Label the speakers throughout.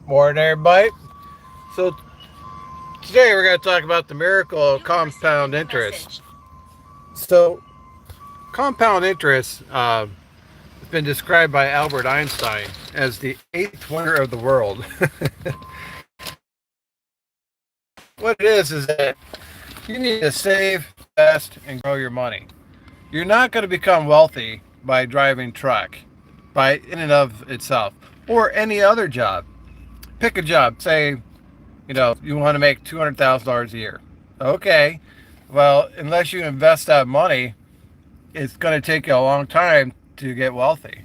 Speaker 1: Morning, everybody. So today we're going to talk about the miracle of compound interest. So compound interest has been described by Albert Einstein as the eighth wonder of the world. What it is that you need to save, invest, and grow your money. You're not going to become wealthy by driving truck, by in and of itself, or any other job. Pick a job. Say you want to make $200,000 a year. Okay, well, unless you invest that money, it's going to take you a long time to get wealthy.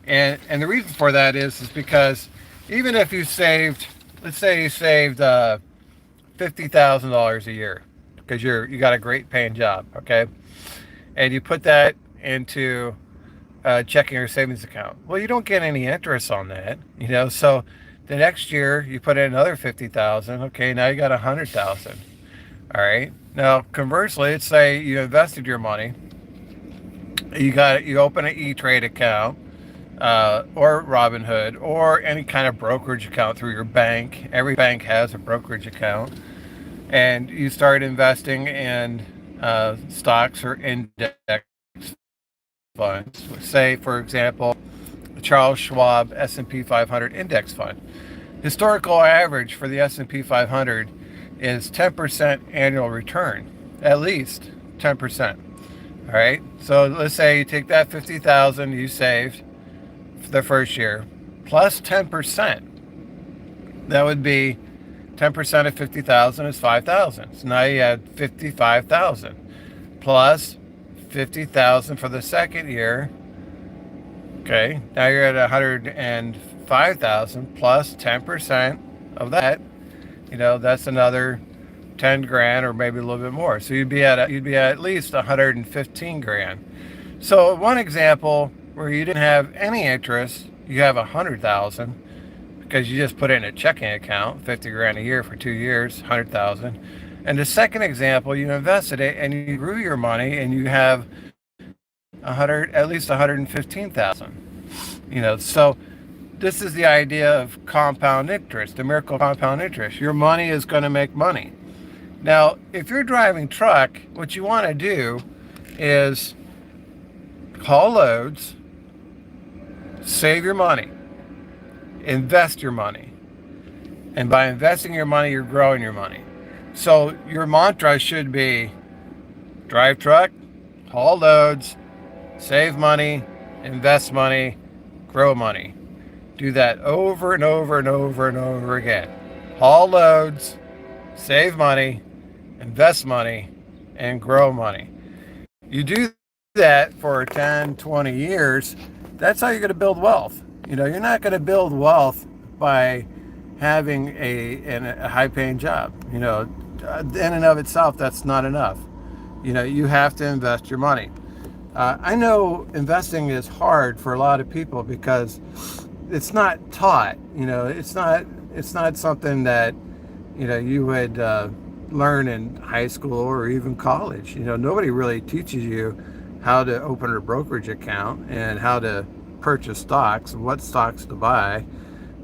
Speaker 1: And the reason for that is because even if you saved, let's say you saved $50,000 a year because you got a great paying job, okay, and you put that into checking or savings account. Well, you don't get any interest on that, So the next year you put in another 50,000. Okay, now you got 100,000. All right. Now conversely, let's say you invested your money. You open an E-Trade account, or Robinhood, or any kind of brokerage account through your bank. Every bank has a brokerage account, and you start investing in stocks or index funds. Say, for example, the Charles Schwab S&P 500 index fund. Historical average for the S&P 500 is 10% annual return, at least 10%. All right. So let's say you take that 50,000 you saved for the first year plus 10%. That would be 10% of 50,000 is 5,000. So now you had 55,000 plus 50,000 for the second year. Okay, now you're at 105,000 plus 10% of that. That's another 10 grand or maybe a little bit more. So you'd be at least 115 grand. So one example where you didn't have any interest, you have 100,000 because you just put it in a checking account, 50 grand a year for 2 years, 100,000. And the second example, you invested it and you grew your money and you have at least 115,000. So this is the idea of compound interest, the miracle of compound interest. Your money is going to make money. Now, if you're driving truck, what you want to do is haul loads, save your money, invest your money. And by investing your money, you're growing your money. So your mantra should be drive truck, haul loads, save money, invest money, grow money. Do that over and over and over and over again. Haul loads, save money, invest money, and grow money. You do that for 10, 20 years, that's how you're going to build wealth. You're not going to build wealth by having a high paying job. In and of itself, that's not enough. You have to invest your money. I know investing is hard for a lot of people because it's not taught. It's not something that you would learn in high school or even college. Nobody really teaches you how to open a brokerage account and how to purchase stocks and what stocks to buy.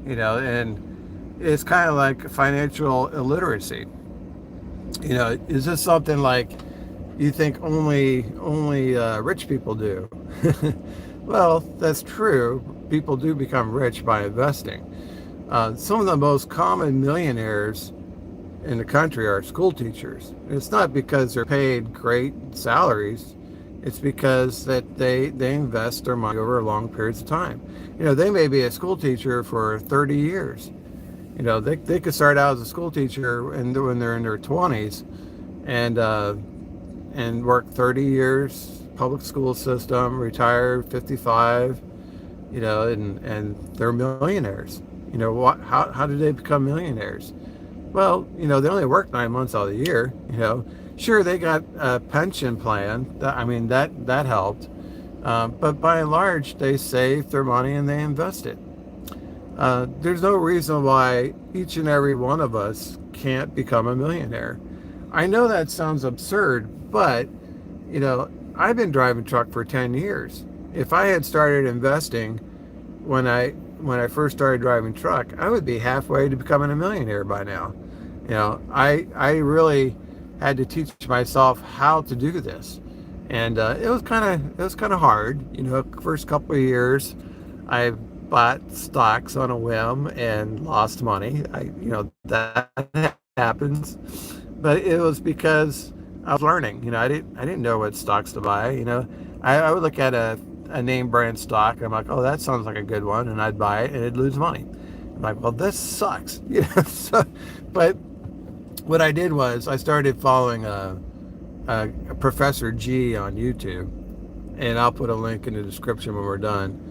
Speaker 1: And it's kind of like financial illiteracy. Is this something like you think only rich people do? Well, that's true. People do become rich by investing. Some of the most common millionaires in the country are school teachers. It's not because they're paid great salaries. It's because that they invest their money over long periods of time. They may be a school teacher for 30 years. They could start out as a school teacher when they're in their 20s and work 30 years public school system, retire 55, and they're millionaires. How did they become millionaires? Well, they only work 9 months out of the year. Sure, they got a pension plan. That helped. But by and large, they save their money and they invest it. There's no reason why each and every one of us can't become a millionaire. I know that sounds absurd, but I've been driving truck for 10 years. If I had started investing when when I first started driving truck, I would be halfway to becoming a millionaire by now. I really had to teach myself how to do this, and it was kind of hard. First couple of years, I bought stocks on a whim and lost money. That happens, but it was because I was learning. I didn't know what stocks to buy. I would look at a name brand stock and I'm like, oh, that sounds like a good one, and I'd buy it and it'd lose money. I'm like, well, this sucks. But what I did was I started following a Professor G on YouTube, and I'll put a link in the description when we're done.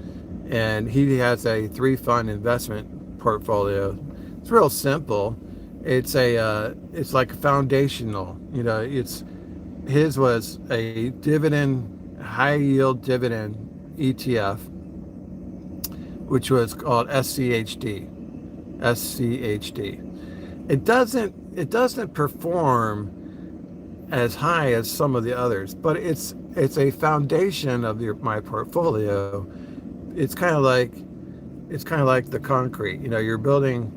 Speaker 1: And he has a 3-fund investment portfolio. It's real simple. It's like foundational. His was a high yield dividend ETF, which was called SCHD. SCHD. It doesn't perform as high as some of the others, but it's a foundation of my portfolio. It's kind of like the concrete. You're building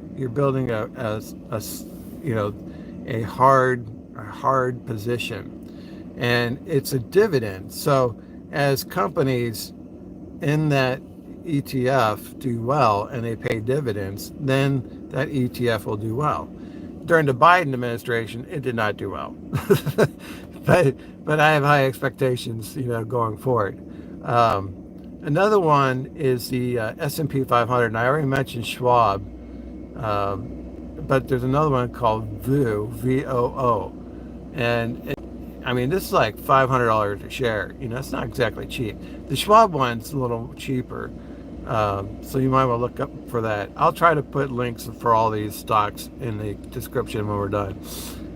Speaker 1: a hard position, and it's a dividend. So as companies in that ETF do well and they pay dividends, then that ETF will do well. During the Biden administration, it did not do well, but I have high expectations, going forward. Another one is the S&P 500, and I already mentioned Schwab, but there's another one called VOO, VOO, and this is like $500 a share. It's not exactly cheap. The Schwab one's a little cheaper, so you might want to look up for that. I'll try to put links for all these stocks in the description when we're done.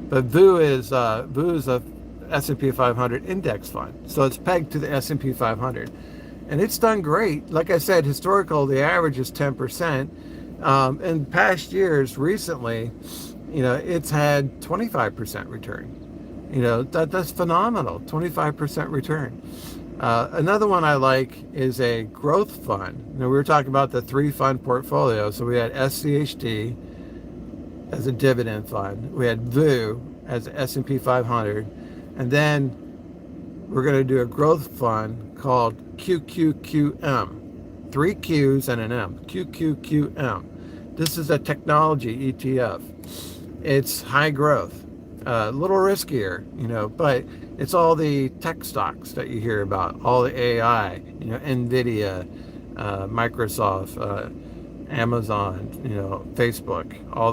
Speaker 1: But VOO is a S&P 500 index fund, so it's pegged to the S&P 500, and it's done great. Like I said, the average is 10%. In past years, recently, it's had 25% return. That's phenomenal, 25% return. Another one I like is a growth fund. We were talking about the 3-fund portfolio. So we had SCHD as a dividend fund. We had VOO as the S&P 500. And then we're going to do a growth fund called QQQM. 3 Q's and an M. QQQM. This is a technology ETF. It's high growth. A little riskier, but it's all the tech stocks that you hear about, all the AI, Nvidia, Microsoft, Amazon, Facebook, all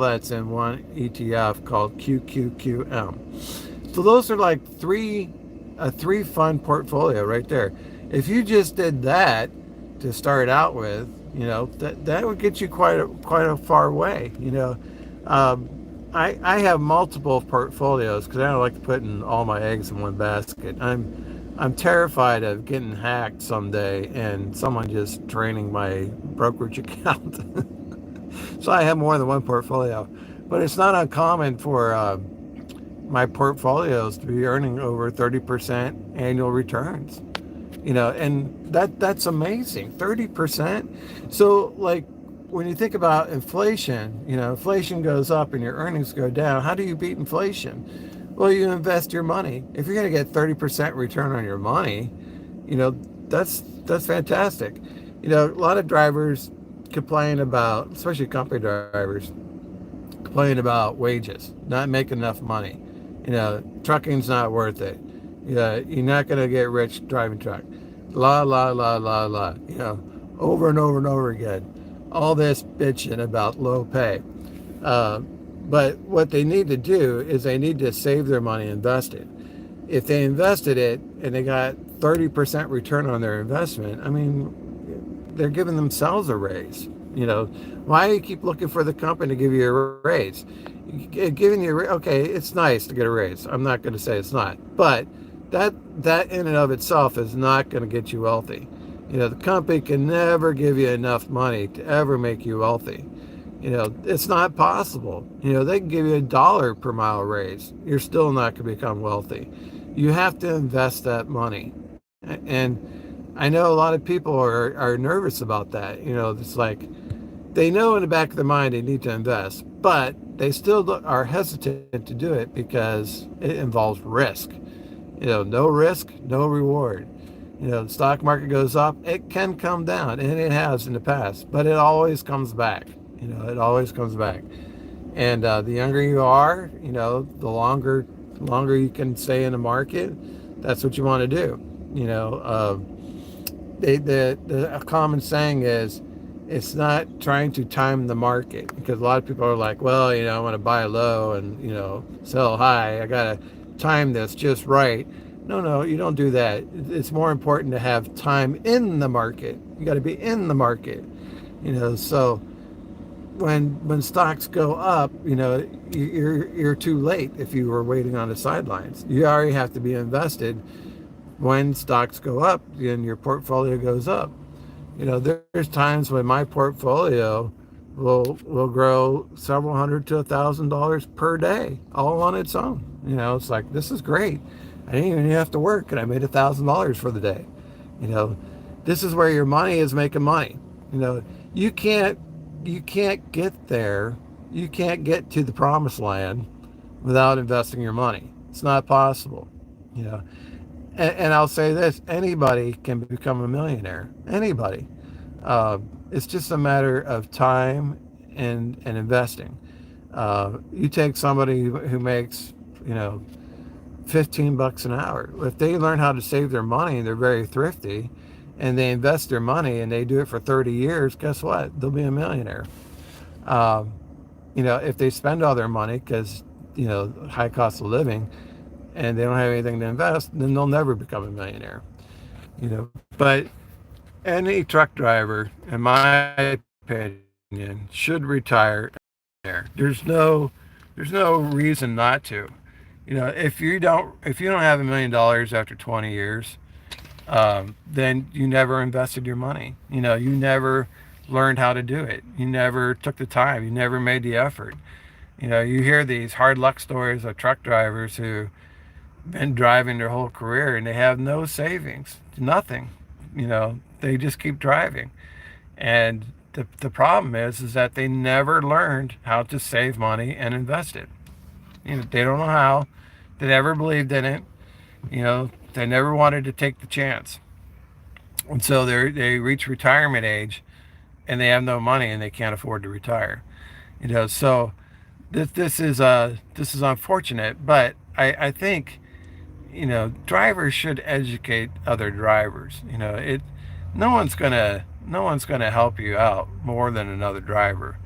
Speaker 1: that's in one ETF called QQQM. So those are like a 3-fund portfolio right there. If you just did that to start out with, that would get you quite a far way. I have multiple portfolios because I don't like to put in all my eggs in one basket. I'm terrified of getting hacked someday and someone just draining my brokerage account. So I have more than one portfolio, but it's not uncommon for my portfolios to be earning over 30% annual returns. And that's amazing, 30%. So like, when you think about inflation, inflation goes up and your earnings go down. How do you beat inflation? Well, you invest your money. If you're going to get 30% return on your money, that's fantastic. A lot of drivers complain about, especially company drivers, complain about wages, not making enough money. Trucking's not worth it. You're not going to get rich driving truck. La, la, la, la, la, over and over and over again. All this bitching about low pay. But what they need to do is they need to save their money and invest it. If they invested it and they got 30% return on their investment, they're giving themselves a raise. Why do you keep looking for the company to give you a raise? Giving you okay, it's nice to get a raise. I'm not going to say it's not. But that in and of itself is not going to get you wealthy. The company can never give you enough money to ever make you wealthy. It's not possible. They can give you $1 per mile raise. You're still not going to become wealthy. You have to invest that money. And I know a lot of people are nervous about that. It's like they know in the back of their mind they need to invest, but they still are hesitant to do it because it involves risk. No risk, no reward. The stock market goes up, it can come down, and it has in the past, but it always comes back. It always comes back. And the younger you are, the longer you can stay in the market. That's what you want to do. You know, uh, a common saying is, it's not trying to time the market, because a lot of people are like, well, I want to buy low and sell high. I gotta time this just right. No, no, you don't do that. It's more important to have time in the market. You got to be in the market. So when stocks go up, you're too late if you were waiting on the sidelines. You already have to be invested when stocks go up and your portfolio goes up. There's times when my portfolio will grow several hundred to $1,000 per day, all on its own. It's like, this is great. I didn't even have to work, and I made $1,000 for the day. You know, this is where your money is making money. You can't get there. You can't get to the promised land without investing your money. It's not possible. You know, and I'll say this: anybody can become a millionaire. Anybody. It's just a matter of time and investing. You take somebody who makes, 15 bucks an hour. If they learn how to save their money and they're very thrifty and they invest their money and they do it for 30 years, guess what? They'll be a millionaire. Um, if they spend all their money because, high cost of living, and they don't have anything to invest, then they'll never become a millionaire. But any truck driver, in my opinion, should retire there. There's no reason not to. If you don't have $1 million after 20 years, then you never invested your money. You never learned how to do it. You never took the time. You never made the effort. You hear these hard luck stories of truck drivers who been driving their whole career and they have no savings, nothing. They just keep driving. And the problem is that they never learned how to save money and invest it. They don't know how. They never believed in it. They never wanted to take the chance. And so they reach retirement age and they have no money and they can't afford to retire. So this is unfortunate, but I think drivers should educate other drivers. No one's gonna help you out more than another driver.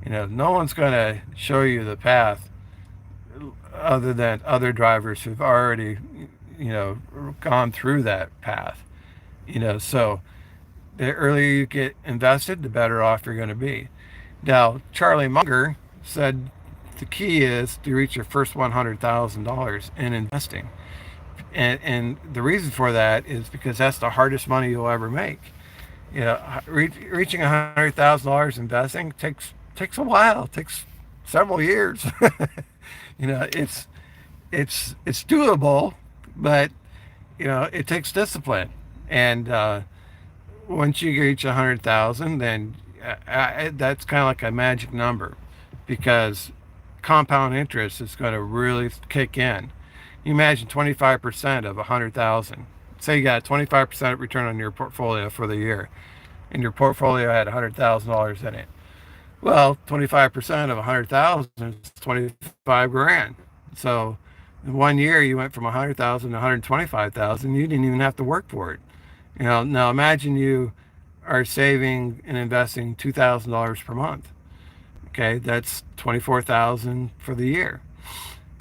Speaker 1: No one's gonna show you the path other than other drivers who've already gone through that path. So the earlier you get invested, the better off you're going to be. Now, Charlie Munger said the key is to reach your first $100,000 in investing. And the reason for that is because that's the hardest money you'll ever make. Reaching $100,000 investing takes a while. It takes several years. It's doable, but it takes discipline. And once you reach 100,000, then that's kind of like a magic number, because compound interest is going to really kick in. You imagine 25% of 100,000. Say you got a 25% return on your portfolio for the year, and your portfolio had $100,000 in it. Well, 25% of 100,000 is 25 grand. So in 1 year you went from 100,000 to 125,000. You didn't even have to work for it. Now imagine you are saving and investing $2,000 per month. Okay, that's 24,000 for the year.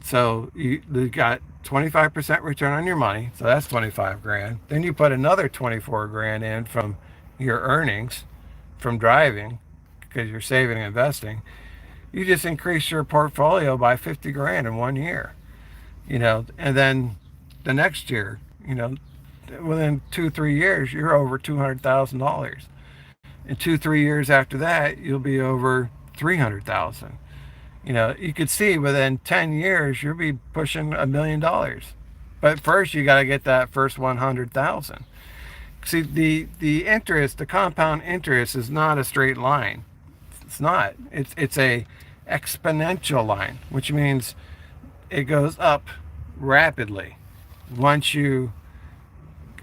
Speaker 1: So you got 25% return on your money. So that's 25 grand. Then you put another 24 grand in from your earnings from driving, because you're saving and investing. You just increase your portfolio by 50 grand in 1 year. And then the next year, within 2-3 years, you're over $200,000. In 2-3 years after that, you'll be over 300,000. You could see within 10 years, you'll be pushing $1 million. But first, you got to get that first 100,000. See, the interest, the compound interest is not a straight line. It's not. It's a exponential line, which means it goes up rapidly once you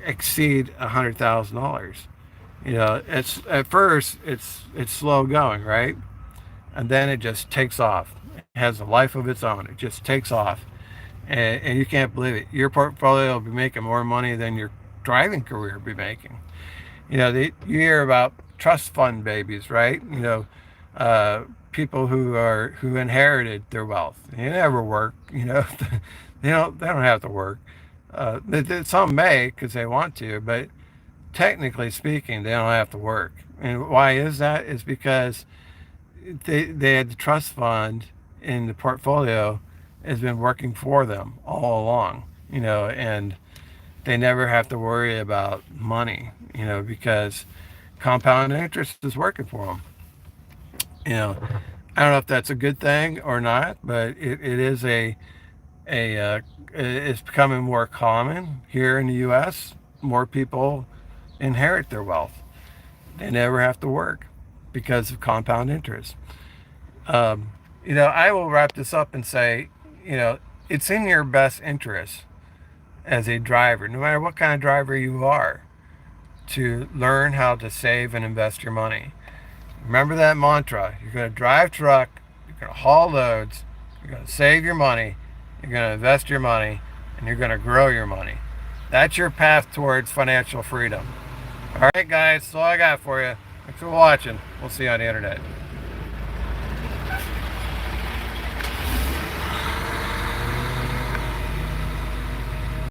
Speaker 1: exceed $100,000. You know, it's at first it's slow going, right? And then it just takes off. It has a life of its own. It just takes off, and you can't believe it. Your portfolio will be making more money than your driving career will be making. You know, you hear about trust fund babies, right? You know, people who inherited their wealth. They never work. You know, they don't have to work. Some may because they want to, but technically speaking, they don't have to work. And why is that? Is because they had the trust fund in the portfolio has been working for them all along. You know, and they never have to worry about money. You know, because compound interest is working for them. You know, I don't know if that's a good thing or not, but it is it's becoming more common here in the U.S. More people inherit their wealth. They never have to work because of compound interest. You know, I will wrap this up and say, you know, it's in your best interest as a driver, no matter what kind of driver you are, to learn how to save and invest your money. Remember that mantra. You're going to drive truck, you're going to haul loads, you're going to save your money, you're going to invest your money, and you're going to grow your money. That's your path towards financial freedom. All right, guys, that's all I got for you. Thanks for watching. We'll see you on the internet.